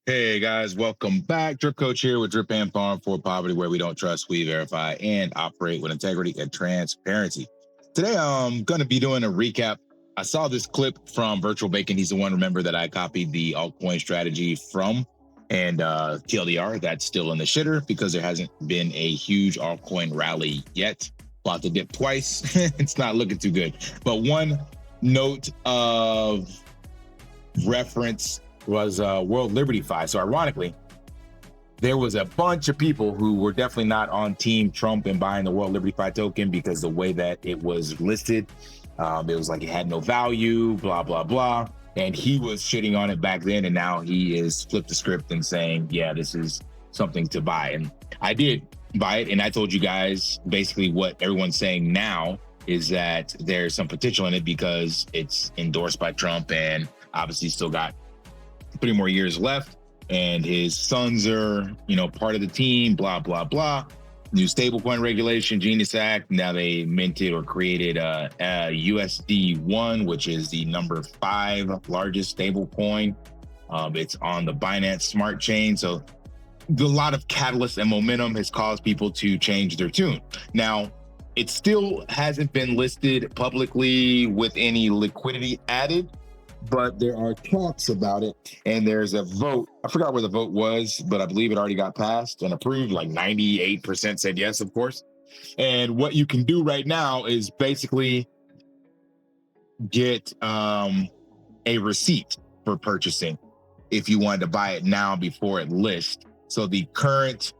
Hey guys, welcome back. Drip Coach here with Drip and Farm for Poverty, where we don't trust, we verify, and operate with integrity and transparency. Today, I'm going to be doing a recap. I saw this clip from Virtual Bacon. He's the one, remember, that I copied the altcoin strategy from. And TLDR, that's still in the shitter because there hasn't been a huge altcoin rally yet. About to dip twice. It's not looking too good. But one note of reference was World Liberty Fi. So ironically, there was a bunch of people who were definitely not on Team Trump and buying the World Liberty Fi token because the way that it was listed, it was like it had no value, blah, blah, blah. And he was shitting on it back then. And now he is flipped the script and saying, yeah, this is something to buy. And I did buy it. And I told you guys basically what everyone's saying now is that there's some potential in it because it's endorsed by Trump and obviously still got 3 more years left, and his sons are, part of the team, blah, blah, blah. New stablecoin regulation, Genius Act. Now they minted or created a USD1, which is the number 5 largest stablecoin. It's on the Binance Smart Chain. So a lot of catalyst and momentum has caused people to change their tune. Now, it still hasn't been listed publicly with any liquidity added, but there are talks about it, and there's a vote. I forgot where the vote was, but I believe it already got passed and approved. Like 98% said yes, of course. And what you can do right now is basically get a receipt for purchasing if you wanted to buy it now before it lists. So the current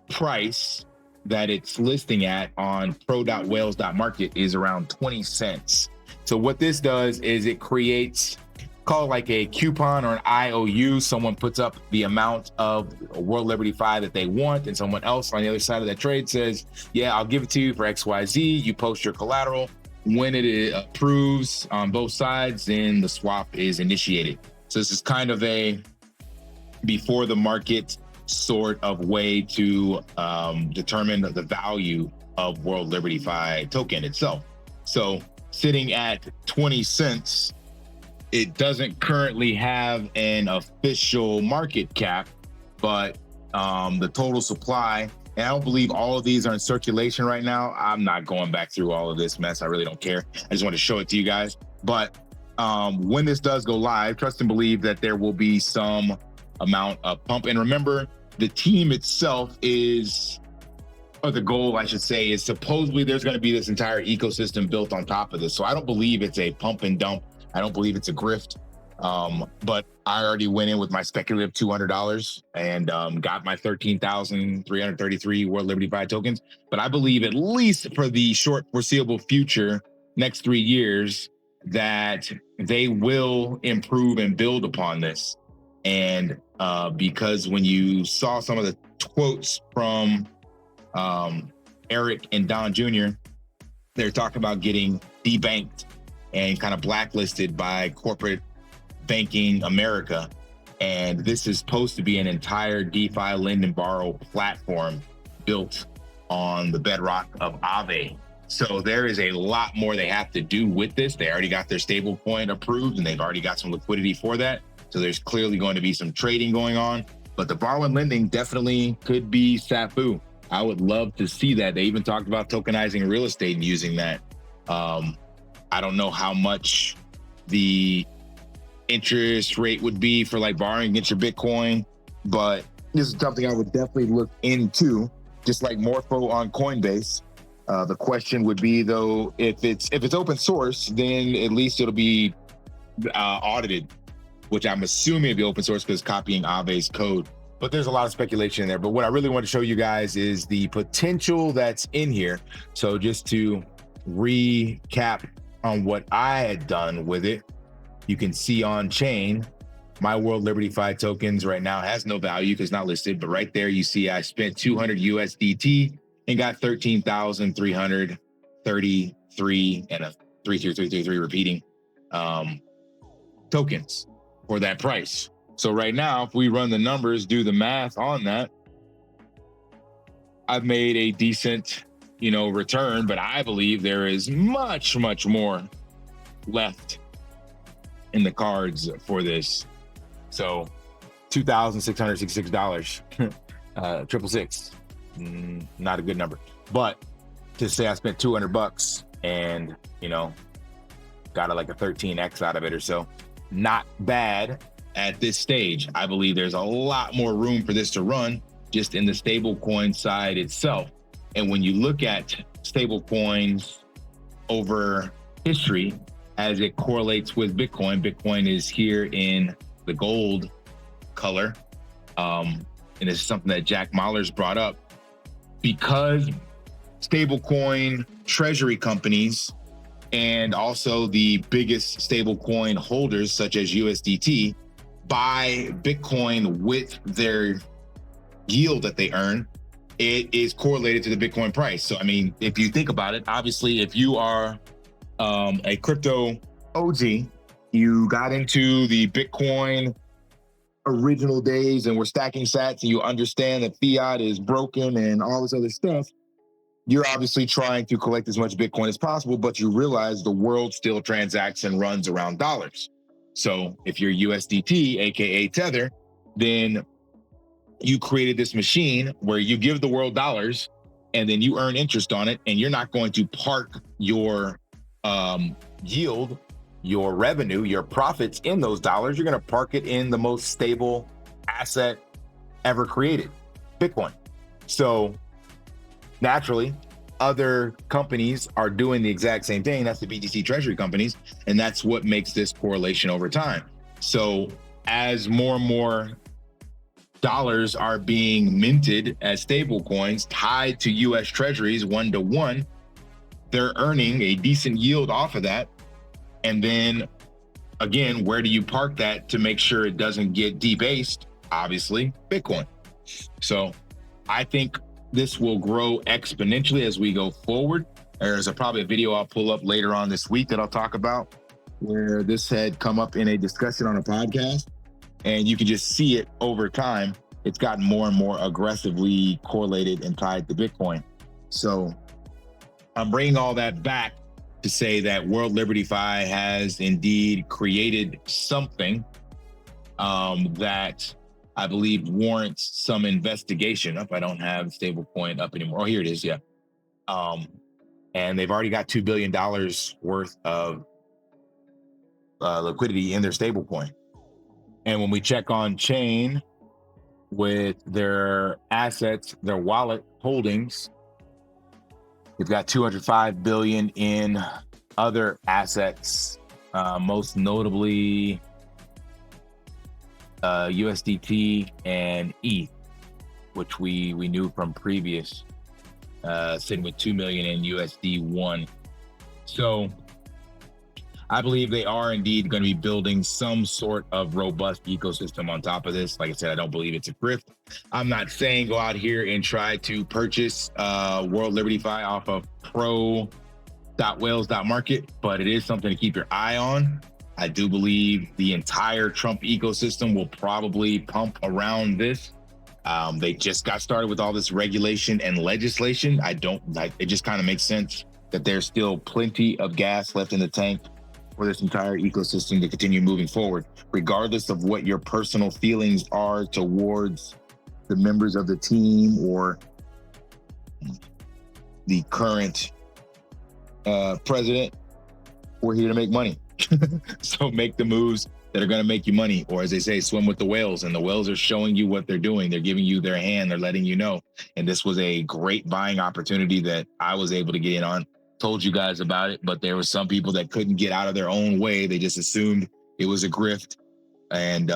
price that it's listing at on pro.whales.market is around 20 cents. So what this does is it creates, call it like a coupon or an IOU. Someone puts up the amount of World Liberty Fi that they want, and someone else on the other side of that trade says, yeah, I'll give it to you for XYZ. You post your collateral. When it approves on both sides, then the swap is initiated. So this is kind of a before the market sort of way to determine the value of World Liberty Fi token itself. So sitting at 20 cents, it doesn't currently have an official market cap, but the total supply, and I don't believe all of these are in circulation right now. I'm not going back through all of this mess. I really don't care. I just want to show it to you guys. But when this does go live, trust and believe that there will be some amount of pump. And remember, the team itself is, or the goal, I should say, is supposedly there's going to be this entire ecosystem built on top of this. So I don't believe it's a pump and dump. I don't believe it's a grift. But I already went in with my speculative $200 and got my 13,333 World Liberty Fi tokens. But I believe at least for the short foreseeable future, next 3 years, that they will improve and build upon this. And because when you saw some of the quotes from Eric and Don Jr., they're talking about getting debanked and kind of blacklisted by corporate banking America. And this is supposed to be an entire DeFi lend and borrow platform built on the bedrock of Aave. So there is a lot more they have to do with this. They already got their stablecoin approved and they've already got some liquidity for that. So there's clearly going to be some trading going on, but the borrow and lending definitely could be SAFU. I would love to see that. They even talked about tokenizing real estate and using that. I don't know how much the interest rate would be for like borrowing against your Bitcoin, but this is something I would definitely look into, just like Morpho on Coinbase. The question would be though, if it's open source, then at least it'll be audited, which I'm assuming it'll be open source because copying Aave's code. But there's a lot of speculation in there. But what I really want to show you guys is the potential that's in here. So just to recap on what I had done with it, you can see on chain, my World Liberty Fi tokens right now has no value because it's not listed. But right there, you see I spent 200 USDT and got 13,333 and a 33333 repeating tokens for that price. So right now, if we run the numbers, do the math on that, I've made a decent, return, but I believe there is much, much more left in the cards for this. So $2,666. 666. Not a good number. But to say I spent $200 and, you know, got like a 13x out of it or so, not bad at this stage. I believe there's a lot more room for this to run just in the stablecoin side itself. And when you look at stablecoins over history as it correlates with Bitcoin, Bitcoin is here in the gold color. And it's something that Jack Mahler's brought up, because stablecoin treasury companies and also the biggest stablecoin holders such as USDT buy Bitcoin with their yield that they earn, it is correlated to the Bitcoin price. So, I mean, if you think about it, obviously, if you are a crypto OG, you got into the Bitcoin original days and we're stacking sats, and you understand that fiat is broken and all this other stuff, you're obviously trying to collect as much Bitcoin as possible, but you realize the world still transacts and runs around dollars. So if you're USDT, AKA Tether, then you created this machine where you give the world dollars and then you earn interest on it, and you're not going to park your yield, your revenue, your profits in those dollars. You're going to park it in the most stable asset ever created, Bitcoin. So naturally, other companies are doing the exact same thing. That's the BTC treasury companies. And that's what makes this correlation over time. So as more and more dollars are being minted as stable coins tied to US treasuries 1-to-1, they're earning a decent yield off of that. And then again, where do you park that to make sure it doesn't get debased? Obviously, Bitcoin. So I think this will grow exponentially as we go forward. There's probably a video I'll pull up later on this week that I'll talk about, where this had come up in a discussion on a podcast, and you can just see it over time. It's gotten more and more aggressively correlated and tied to Bitcoin. So I'm bringing all that back to say that World Liberty Fi has indeed created something that I believe warrants some investigation. I don't have stablecoin up anymore. Oh, here it is. Yeah. And they've already got $2 billion worth of liquidity in their stablecoin. And when we check on chain with their assets, their wallet holdings, they've got 205 billion in other assets, most notably USDT and ETH, which we knew from previous, sitting with 2 million in USD1. So I believe they are indeed going to be building some sort of robust ecosystem on top of this. Like I said, I don't believe it's a grift. I'm not saying go out here and try to purchase World Liberty Fi off of pro.whales.market, but it is something to keep your eye on. I do believe the entire Trump ecosystem will probably pump around this. They just got started with all this regulation and legislation. It just kind of makes sense that there's still plenty of gas left in the tank for this entire ecosystem to continue moving forward, regardless of what your personal feelings are towards the members of the team or the current president. We're here to make money. So make the moves that are going to make you money, or as they say, swim with the whales. And the whales are showing you what they're doing. They're giving you their hand. They're letting you know. And this was a great buying opportunity that I was able to get in on. Told you guys about it, but there were some people that couldn't get out of their own way. They just assumed it was a grift. And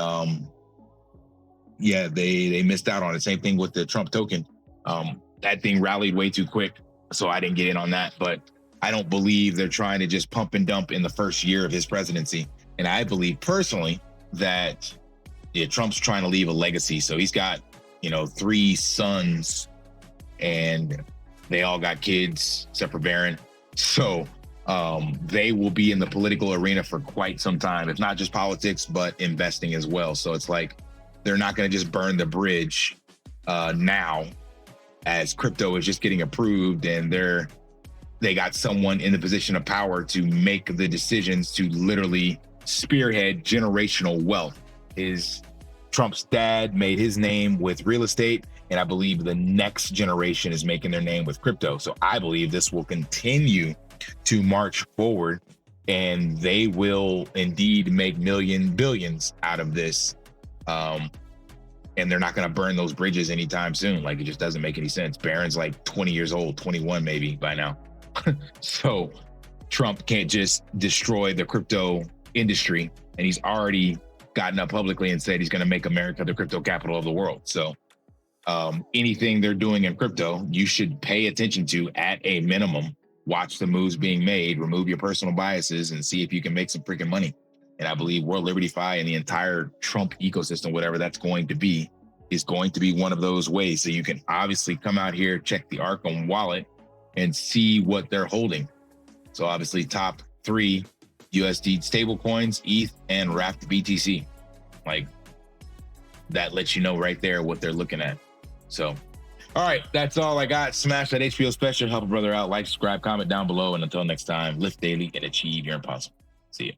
yeah, they missed out on it. Same thing with the Trump token. That thing rallied way too quick, so I didn't get in on that. But I don't believe they're trying to just pump and dump in the first year of his presidency. And I believe personally that Trump's trying to leave a legacy. So he's got, 3 sons and they all got kids except for Barron. So they will be in the political arena for quite some time. It's not just politics, but investing as well. So it's like, they're not going to just burn the bridge now as crypto is just getting approved, and they got someone in the position of power to make the decisions to literally spearhead generational wealth. His Trump's dad made his name with real estate, and I believe the next generation is making their name with crypto. So I believe this will continue to march forward, and they will indeed make billions out of this. And they're not going to burn those bridges anytime soon. Like, it just doesn't make any sense. Barron's like 20 years old, 21 maybe by now. So Trump can't just destroy the crypto industry, and he's already gotten up publicly and said he's going to make America the crypto capital of the world. So anything they're doing in crypto, you should pay attention to at a minimum. Watch the moves being made, remove your personal biases, and see if you can make some freaking money. And I believe World Liberty Fi and the entire Trump ecosystem, whatever that's going to be, is going to be one of those ways. So you can obviously come out here, check the Arkham wallet, and see what they're holding. So obviously top 3 USD stablecoins, ETH, and Wrapped BTC. Like, that lets you know right there what they're looking at. So, all right, that's all I got. Smash that HBO special, help a brother out, like, subscribe, comment down below, and until next time, lift daily and achieve your impossible. See ya.